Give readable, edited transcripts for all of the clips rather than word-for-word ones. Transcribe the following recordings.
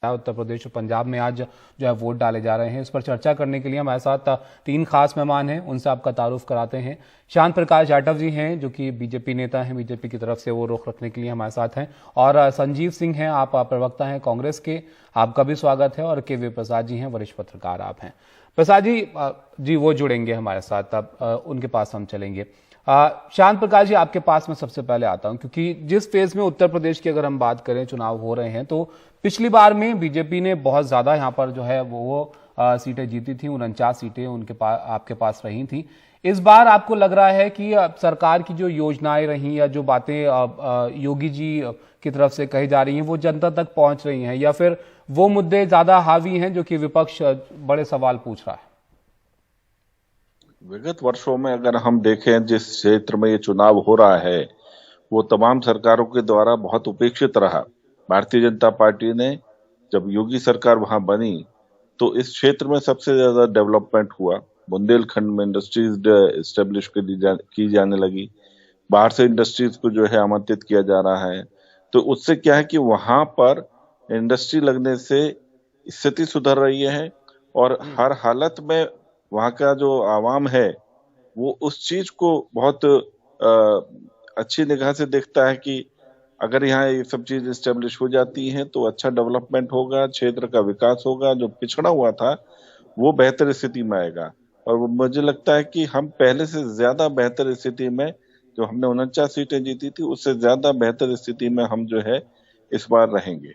उत्तर प्रदेश और पंजाब में आज जो है वोट डाले जा रहे हैं। इस पर चर्चा करने के लिए हमारे साथ तीन खास मेहमान हैं, उनसे आपका तारुफ कराते हैं। शांत प्रकाश जाटव जी हैं, जो कि बीजेपी नेता हैं, बीजेपी की तरफ से वो रुख रखने के लिए हमारे साथ हैं। और संजीव सिंह हैं, आप प्रवक्ता हैं कांग्रेस के, आपका भी स्वागत है। और के प्रसाद जी हैं, वरिष्ठ पत्रकार आप हैं। प्रसाद जी वो जुड़ेंगे हमारे साथ, अब उनके पास हम चलेंगे। शांत प्रकाश जी, आपके पास मैं सबसे पहले आता हूं, क्योंकि जिस फेज में उत्तर प्रदेश की अगर हम बात करें, चुनाव हो रहे हैं, तो पिछली बार में बीजेपी ने बहुत ज्यादा यहां पर जो है वो सीटें जीती थी, 49 सीटें उनके पास, आपके पास रही थी। इस बार आपको लग रहा है कि सरकार की जो योजनाएं रही या जो बातें योगी जी की तरफ से कही जा रही हैं वो जनता तक पहुंच रही हैं, या फिर वो मुद्दे ज्यादा हावी हैं जो कि विपक्ष बड़े सवाल पूछ रहा है? विगत वर्षों में अगर हम देखें, जिस क्षेत्र में ये चुनाव हो रहा है वो तमाम सरकारों के द्वारा बहुत उपेक्षित रहा। भारतीय जनता पार्टी ने जब योगी सरकार वहां बनी तो इस क्षेत्र में सबसे ज्यादा डेवलपमेंट हुआ। बुंदेलखंड में इंडस्ट्रीज एस्टेब्लिश की जाने लगी, बाहर से इंडस्ट्रीज को जो है आमंत्रित किया जा रहा है। तो उससे क्या है कि वहां पर इंडस्ट्री लगने से स्थिति सुधर रही है और हर हालत में वहां का जो आवाम है वो उस चीज को बहुत अच्छी निगाह से देखता है कि अगर यहाँ ये सब चीज स्टेब्लिश हो जाती हैं तो अच्छा डेवलपमेंट होगा, क्षेत्र का विकास होगा, जो पिछड़ा हुआ था वो बेहतर स्थिति में आएगा। और मुझे लगता है कि हम पहले से ज्यादा बेहतर स्थिति में, जो हमने 49 सीटें जीती थी उससे ज्यादा बेहतर स्थिति में हम जो है इस बार रहेंगे।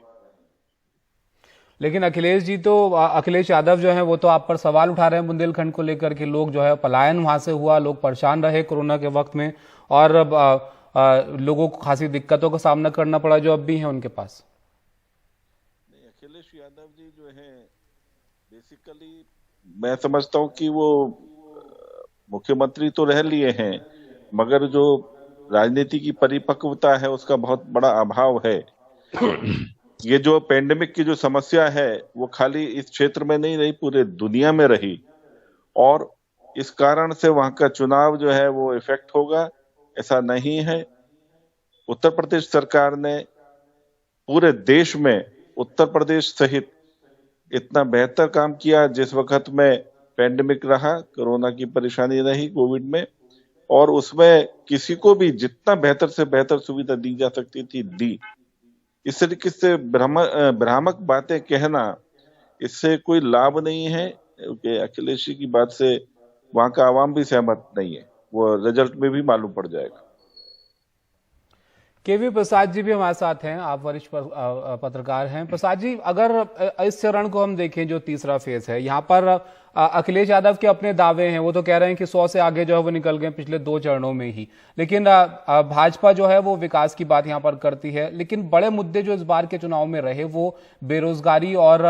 लेकिन अखिलेश यादव जो है वो तो आप पर सवाल उठा रहे हैं बुंदेलखंड को लेकर के। लोग जो है पलायन वहां से हुआ, लोग परेशान रहे कोरोना के वक्त में, और लोगों को खासी दिक्कतों का सामना करना पड़ा जो अब भी है उनके पास। नहीं, अखिलेश यादव जी जो है बेसिकली मैं समझता हूँ कि वो मुख्यमंत्री तो रह लिए हैं, मगर जो राजनीति की परिपक्वता है उसका बहुत बड़ा अभाव है। ये जो पेंडेमिक की जो समस्या है वो खाली इस क्षेत्र में नहीं रही, पूरे दुनिया में रही, और इस कारण से वहां का चुनाव जो है वो इफेक्ट होगा ऐसा नहीं है। उत्तर प्रदेश सरकार ने पूरे देश में उत्तर प्रदेश सहित इतना बेहतर काम किया जिस वक्त में पेंडेमिक रहा, कोरोना की परेशानी रही कोविड में, और उसमें किसी को भी जितना बेहतर से बेहतर सुविधा दी जा सकती थी दी। इस तरीके से भ्रामक बातें कहना, इससे कोई लाभ नहीं है। क्योंकि अखिलेश जी की बात से वहां का आवाम भी सहमत नहीं है, वो रिजल्ट में भी मालूम पड़ जाएगा। के प्रसाद जी भी हमारे साथ हैं, आप वरिष्ठ पत्रकार हैं। प्रसाद जी, अगर इस चरण को हम देखें, जो तीसरा फेज है, यहाँ पर अखिलेश यादव के अपने दावे हैं, वो तो कह रहे हैं कि 100 से आगे जो है वो निकल गए पिछले 2 चरणों में ही। लेकिन भाजपा जो है वो विकास की बात यहाँ पर करती है। लेकिन बड़े मुद्दे जो इस बार के चुनाव में रहे वो बेरोजगारी और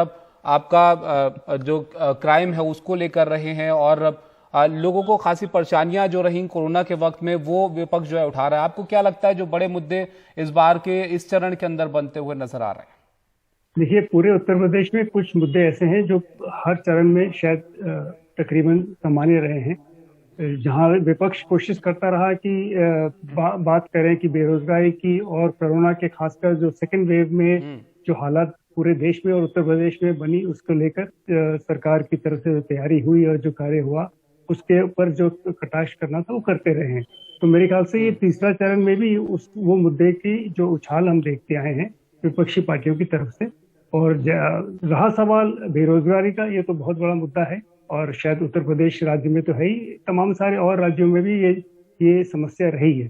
आपका जो क्राइम है उसको लेकर रहे हैं, और लोगों को खासी परेशानियां जो रही कोरोना के वक्त में वो विपक्ष जो है उठा रहा है। आपको क्या लगता है जो बड़े मुद्दे इस बार के इस चरण के अंदर बनते हुए नजर आ रहे हैं? देखिए, पूरे उत्तर प्रदेश में कुछ मुद्दे ऐसे हैं जो हर चरण में शायद तकरीबन सामान्य रहे हैं। जहां विपक्ष कोशिश करता रहा कि बात करें कि बेरोजगारी की और कोरोना के खासकर जो सेकेंड वेव में जो हालात पूरे देश में और उत्तर प्रदेश में बनी उसको लेकर सरकार की तरफ से तैयारी हुई और जो कार्य हुआ उसके ऊपर जो कटाक्ष करना था वो करते रहे हैं। तो मेरे ख्याल से ये तीसरा चरण में भी वो मुद्दे की जो उछाल हम देखते आए हैं विपक्षी पार्टियों की तरफ से। और रहा सवाल बेरोजगारी का, ये तो बहुत बड़ा मुद्दा है और शायद उत्तर प्रदेश राज्य में तो है ही, तमाम सारे और राज्यों में भी ये समस्या रही है।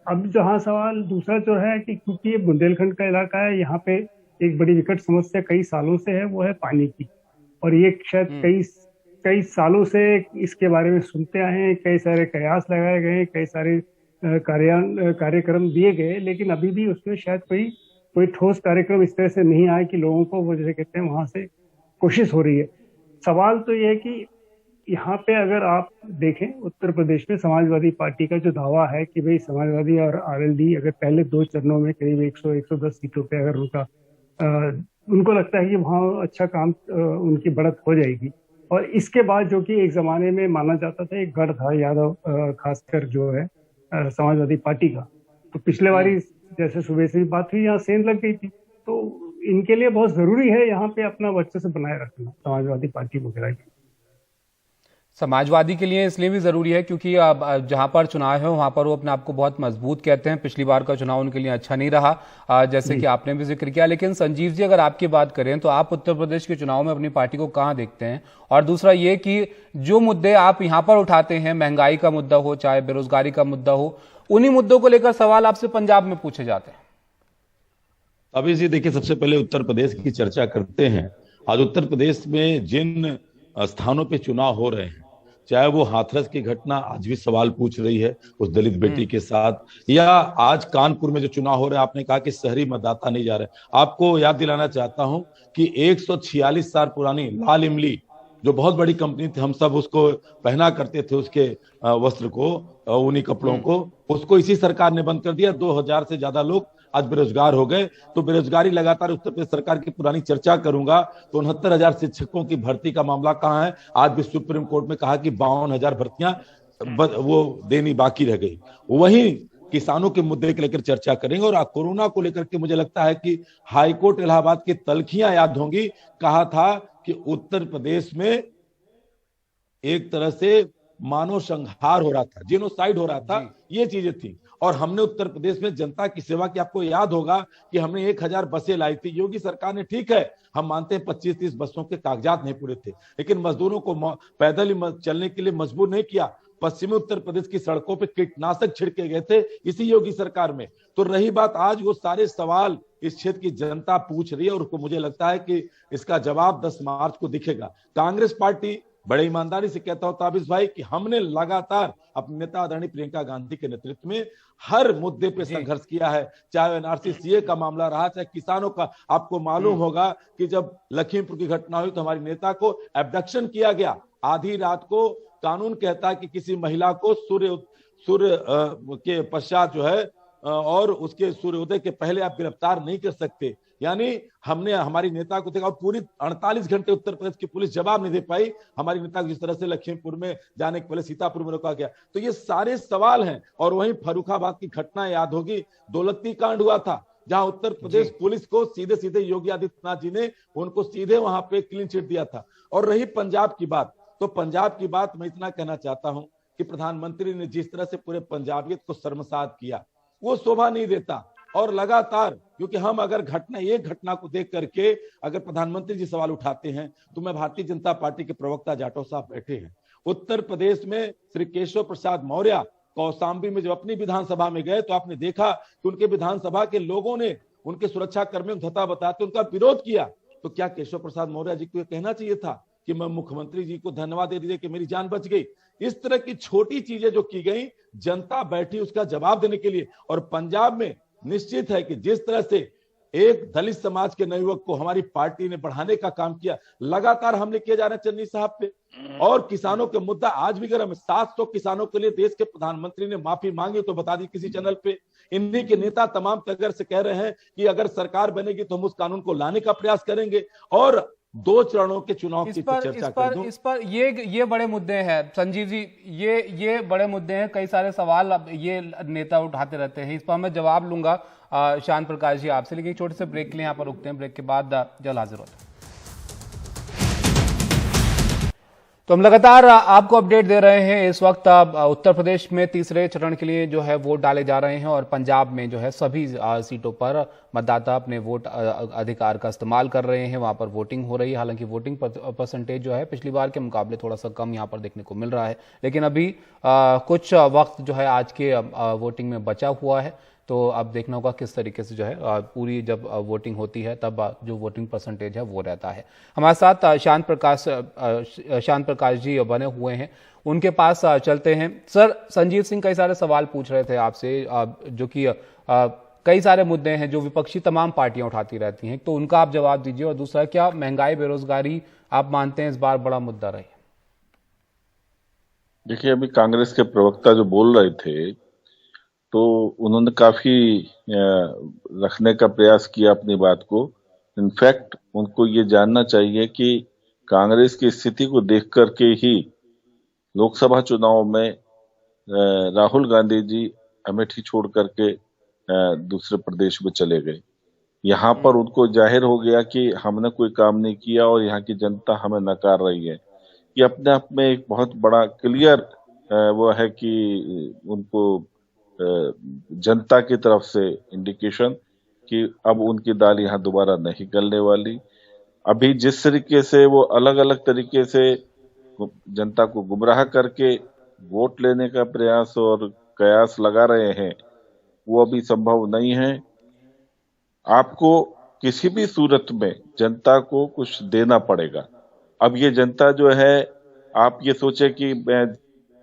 अब जहाँ सवाल दूसरा जो है कि क्योंकि ये बुंदेलखंड का इलाका है, यहाँ पे एक बड़ी विकट समस्या कई सालों से है, वो है पानी की। और ये शायद कई सालों से इसके बारे में सुनते आए हैं, कई सारे कयास लगाए गए, कई सारे कार्यक्रम दिए गए, लेकिन अभी भी उसमें शायद कोई ठोस कार्यक्रम इस तरह से नहीं आए कि लोगों को वो जैसे कहते हैं वहां से कोशिश हो रही है। सवाल तो ये है कि यहाँ पे अगर आप देखें उत्तर प्रदेश में समाजवादी पार्टी का जो दावा है कि भाई समाजवादी और आरएलडी अगर पहले 2 चरणों में करीब 100-110 सीटों पे अगर उनको लगता है कि वहाँ अच्छा काम उनकी बढ़त हो जाएगी। और इसके बाद जो कि एक जमाने में माना जाता था एक गढ़ था यादव खासकर जो है समाजवादी पार्टी का, तो पिछले बारी जैसे सुबह से बात हुई यहाँ सेंध लग गई थी। तो इनके लिए बहुत जरूरी है यहाँ पे अपना वर्चस्व बनाए रखना, समाजवादी पार्टी वगैरह की। समाजवादी के लिए इसलिए भी जरूरी है क्योंकि अब जहां पर चुनाव है वहां पर वो अपने आप को बहुत मजबूत कहते हैं। पिछली बार का चुनाव उनके लिए अच्छा नहीं रहा, जैसे कि आपने भी जिक्र किया। लेकिन संजीव जी, अगर आपकी बात करें तो आप उत्तर प्रदेश के चुनाव में अपनी पार्टी को कहां देखते हैं? और दूसरा ये कि जो मुद्दे आप यहां पर उठाते हैं, महंगाई का मुद्दा हो चाहे बेरोजगारी का मुद्दा हो, उन्हीं मुद्दों को लेकर सवाल आपसे पंजाब में पूछे जाते हैं। अभी जी देखिए, सबसे पहले उत्तर प्रदेश की चर्चा करते हैं। आज उत्तर प्रदेश में जिन स्थानों पे चुनाव हो रहे हैं, चाहे वो हाथरस की घटना आज भी सवाल पूछ रही है उस दलित बेटी के साथ, या आज कानपुर में जो चुनाव हो रहा है, आपने कहा कि शहरी मतदाता नहीं जा रहे। आपको याद दिलाना चाहता हूं कि 146 साल पुरानी लाल इमली जो बहुत बड़ी कंपनी थी, हम सब उसको पहना करते थे, उसके वस्त्र को, उन्हीं कपड़ों को, उसको इसी सरकार ने बंद कर दिया। 2000 से ज्यादा लोग आज बेरोजगार हो गए। तो बेरोजगारी लगातार उत्तर प्रदेश सरकार की पुरानी चर्चा करूंगा तो 69,000 शिक्षकों की भर्ती का मामला कहां है? आज भी सुप्रीम कोर्ट में कहा कि 52,000 भर्तियां वो देनी बाकी रह गई। वहीं किसानों के मुद्दे को लेकर चर्चा करेंगे। और कोरोना को लेकर के मुझे लगता है कि हाईकोर्ट इलाहाबाद की तलखियां याद होंगी। कहा था कि उत्तर प्रदेश में एक तरह से मानव संहार हो रहा था, जेनोसाइड हो रहा था, ये चीजें थी। और हमने उत्तर प्रदेश में जनता की सेवा की, आपको याद होगा कि हमने 1000 बसें लाई थी। योगी सरकार ने, ठीक है हम मानते हैं 25-30 बसों के कागजात नहीं पूरे थे, लेकिन मजदूरों को पैदल ही चलने के लिए मजबूर नहीं किया। पश्चिमी उत्तर प्रदेश की सड़कों पे कीटनाशक छिड़के गए थे इसी योगी सरकार में। तो रही बात, आज वो सारे सवाल इस क्षेत्र की जनता पूछ रही है और उसको मुझे लगता है कि इसका जवाब 10 मार्च को दिखेगा। कांग्रेस पार्टी बड़े ईमानदारी से कहता हूं ताबिश भाई कि हमने लगातार अपने नेता आदरणीय प्रियंका गांधी के नेतृत्व में हर मुद्दे पे संघर्ष किया है, चाहे एनआरसी सीए का मामला रहा, चाहे किसानों का। आपको मालूम होगा कि जब लखीमपुर की घटना हुई तो हमारी नेता को एब्डक्शन किया गया। आधी रात को कानून कहता है कि किसी महिला को सूर्य के पश्चात जो है और उसके सूर्योदय के पहले आप गिरफ्तार नहीं कर सकते। यानी हमने हमारी नेता को देखा और पूरी 48 घंटे उत्तर प्रदेश की पुलिस जवाब नहीं दे पाई हमारी नेता को, जिस तरह से लखीमपुर में जाने के पहले सीतापुर में रोका गया। तो ये सारे सवाल हैं। और वहीं फर्रुखाबाद की घटना याद होगी, दौलती कांड हुआ था, जहां उत्तर प्रदेश पुलिस को सीधे सीधे योगी आदित्यनाथ जी ने उनको सीधे वहां पे क्लीन चिट दिया था। और रही पंजाब की बात, तो पंजाब की बात मैं इतना कहना चाहता हूं कि प्रधानमंत्री ने जिस तरह से पूरे पंजाबियत को शर्मसार किया, वो शोभा नहीं देता। और लगातार, क्योंकि हम अगर एक घटना को देख करके अगर प्रधानमंत्री जी सवाल उठाते हैं, तो मैं भारतीय जनता पार्टी के प्रवक्ता जाटव साहब बैठे हैं उत्तर प्रदेश में, श्री केशव प्रसाद मौर्य कौशाम्बी में जब अपनी विधानसभा में गए तो आपने देखा कि उनके विधानसभा के लोगों ने उनके सुरक्षा कर्मियों को धता बताते उनका विरोध किया। तो क्या केशव प्रसाद मौर्य जी को यह कहना चाहिए था कि मैं मुख्यमंत्री जी को धन्यवाद दे दीजिए कि मेरी जान बच गई? इस तरह की छोटी चीजें जो की गई, जनता बैठी उसका जवाब देने के लिए। और पंजाब में निश्चित है कि जिस तरह से एक दलित समाज के नवयुवक को हमारी पार्टी ने बढ़ाने का काम किया, लगातार हमले किए जा रहे हैं चन्नी साहब पे। और किसानों के मुद्दा आज भी गर्म है। 700 किसानों के लिए देश के प्रधानमंत्री ने माफी मांगी तो बता दी किसी चैनल पे। इन्हीं के नेता तमाम तगर से कह रहे हैं कि अगर सरकार बनेगी तो हम उस कानून को लाने का प्रयास करेंगे। और 2 चरणों के चुनाव की चर्चा कर दूं। इस पर ये बड़े मुद्दे हैं संजीव जी, ये बड़े मुद्दे हैं। कई सारे सवाल अब ये नेता उठाते रहते हैं, इस पर मैं जवाब लूंगा श्याम प्रकाश जी आपसे। लेकिन छोटे से ब्रेक के लिए यहाँ पर रुकते हैं, ब्रेक के बाद जल्द हाजिर होते हैं। तो हम लगातार आपको अपडेट दे रहे हैं। इस वक्त उत्तर प्रदेश में तीसरे चरण के लिए जो है वोट डाले जा रहे हैं और पंजाब में जो है सभी सीटों पर मतदाता अपने वोट अधिकार का इस्तेमाल कर रहे हैं। वहां पर वोटिंग हो रही है। हालांकि वोटिंग परसेंटेज जो है पिछली बार के मुकाबले थोड़ा सा कम यहां पर देखने को मिल रहा है, लेकिन अभी कुछ वक्त जो है आज के वोटिंग में बचा हुआ है। तो अब देखना होगा किस तरीके से जो है पूरी जब वोटिंग होती है तब जो वोटिंग परसेंटेज है वो रहता है। हमारे साथ शांत प्रकाश जी बने हुए हैं, उनके पास चलते हैं। सर, संजीव सिंह कई सारे सवाल पूछ रहे थे आपसे, जो कि कई सारे मुद्दे हैं जो विपक्षी तमाम पार्टियां उठाती रहती हैं, तो उनका आप जवाब दीजिए। और दूसरा, क्या महंगाई बेरोजगारी आप मानते हैं इस बार बड़ा मुद्दा रही? देखिए, अभी कांग्रेस के प्रवक्ता जो बोल रहे थे तो उन्होंने काफी रखने का प्रयास किया अपनी बात को। इनफैक्ट उनको ये जानना चाहिए कि कांग्रेस की स्थिति को देख करके ही लोकसभा चुनाव में राहुल गांधी जी अमेठी छोड़ करके दूसरे प्रदेश में चले गए। यहाँ पर उनको जाहिर हो गया कि हमने कोई काम नहीं किया और यहाँ की जनता हमें नकार रही है। ये अपने आप में एक बहुत बड़ा क्लियर वो है कि उनको जनता की तरफ से इंडिकेशन कि अब उनकी दाल यहाँ दोबारा नहीं गलने वाली। अभी जिस तरीके से वो अलग अलग तरीके से जनता को गुमराह करके वोट लेने का प्रयास और कयास लगा रहे हैं, वो अभी संभव नहीं है। आपको किसी भी सूरत में जनता को कुछ देना पड़ेगा। अब ये जनता जो है, आप ये सोचे कि मैं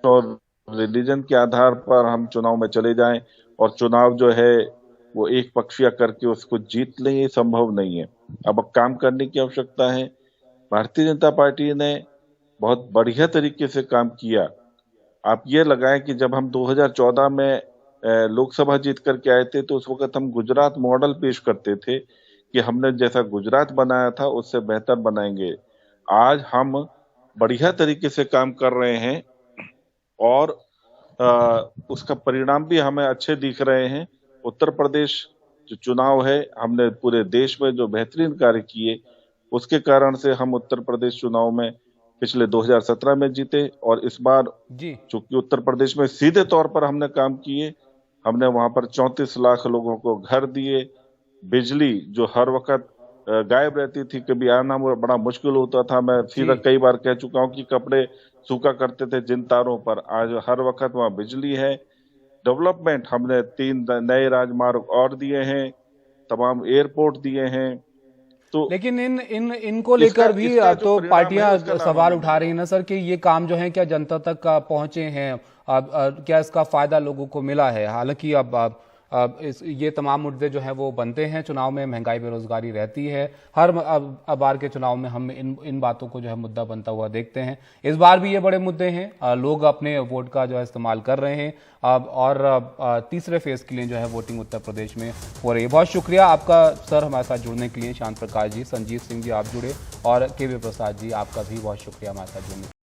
और रिलीजन के आधार पर हम चुनाव में चले जाएं और चुनाव जो है वो एक पक्षीय करके उसको जीत लें, ये संभव नहीं है। अब काम करने की आवश्यकता है। भारतीय जनता पार्टी ने बहुत बढ़िया तरीके से काम किया। आप ये लगाएं कि जब हम 2014 में लोकसभा जीत करके आए थे तो उस वक्त हम गुजरात मॉडल पेश करते थे कि हमने जैसा गुजरात बनाया था उससे बेहतर बनाएंगे। आज हम बढ़िया तरीके से काम कर रहे हैं और उसका परिणाम भी हमें अच्छे दिख रहे हैं। उत्तर प्रदेश जो चुनाव है, हमने पूरे देश में जो बेहतरीन कार्य किए, उसके कारण से हम उत्तर प्रदेश चुनाव में पिछले 2017 में जीते और इस बार चूंकि उत्तर प्रदेश में सीधे तौर पर हमने काम किए, हमने वहां पर 34 लाख लोगों को घर दिए। बिजली जो हर वक्त गायब रहती थी, कभी आना बड़ा मुश्किल होता था, मैं सीधा कई बार कह चुका हूं कि कपड़े सूखा करते थे जिन तारों पर, आज हर वक्त वहां बिजली है। डेवलपमेंट, हमने 3 नए राजमार्ग और दिए हैं, तमाम एयरपोर्ट दिए हैं। तो लेकिन इनको लेकर भी तो पार्टियां सवाल उठा रही हैं ना सर कि ये काम जो है क्या जनता तक पहुंचे हैं, क्या इसका फायदा लोगों को मिला है। हालांकि अब ये तमाम मुद्दे जो हैं वो बनते हैं चुनाव में, महंगाई बेरोजगारी रहती है, हर बार के चुनाव में हम इन बातों को जो है मुद्दा बनता हुआ देखते हैं। इस बार भी ये बड़े मुद्दे हैं, लोग अपने वोट का जो है इस्तेमाल कर रहे हैं और तीसरे फेज के लिए जो है वोटिंग उत्तर प्रदेश में हो रही है। बहुत शुक्रिया आपका सर हमारे साथ जुड़ने के लिए। शांत प्रकाश जी, संजीव सिंह जी आप जुड़े और के वी प्रसाद जी आपका भी बहुत शुक्रिया हमारे साथ जुड़ने के लिए।